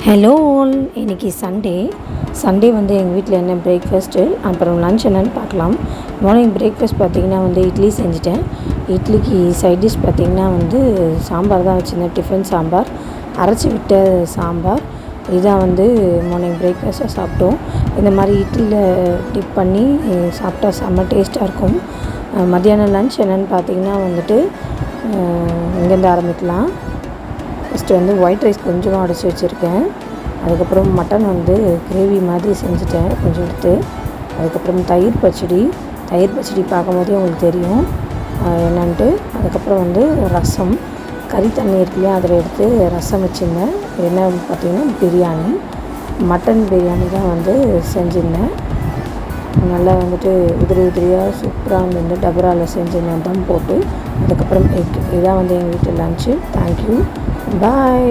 Hello all, இன்றைக்கி Sunday வந்து எங்கள் வீட்டில் என்ன பிரேக்ஃபாஸ்ட்டு அப்புறம் லன்ச் என்னென்னு பார்க்கலாம். மார்னிங் பிரேக்ஃபாஸ்ட் பார்த்திங்கன்னா வந்து இட்லி செஞ்சுட்டேன். இட்லிக்கு சைட் டிஷ் பார்த்திங்கன்னா வந்து சாம்பார் தான் வச்சுருந்தேன். டிஃபன் சாம்பார், அரைச்சி விட்ட சாம்பார். இதான் வந்து மார்னிங் பிரேக்ஃபாஸ்ட்டாக சாப்பிட்டோம். இந்த மாதிரி இட்லியில் டிப் பண்ணி சாப்பிட்டா செம்ம டேஸ்ட்டாக இருக்கும். மத்தியானம் லன்ச் என்னென்னு பார்த்திங்கன்னா வந்துட்டு இங்கேருந்து ஆரம்பிக்கலாம். ஃபஸ்ட்டு வந்து ஒயிட் ரைஸ் கொஞ்சமாக உடச்சி வச்சுருக்கேன். அதுக்கப்புறம் மட்டன் வந்து கிரேவி மாதிரி செஞ்சுட்டேன் கொஞ்சம் எடுத்து. அதுக்கப்புறம் தயிர் பச்சடி பார்க்கும்போதே உங்களுக்கு தெரியும் என்னன்ட்டு. அதுக்கப்புறம் வந்து ரசம், கறி தண்ணி இருக்கு இல்லையா, அதில் எடுத்து ரசம் வச்சுருந்தேன். என்ன பார்த்திங்கன்னா பிரியாணி, மட்டன் பிரியாணி தான் வந்து செஞ்சுருந்தேன். நல்லா வந்துட்டு உதிரியாக சூப்பராக வந்து டபராவில் செஞ்சுருந்தேன் தம் போட்டு. அதுக்கப்புறம் எக். இதான் வந்து எங்கள் வீட்டு லன்ச்சு. தேங்க்யூ, பாய்.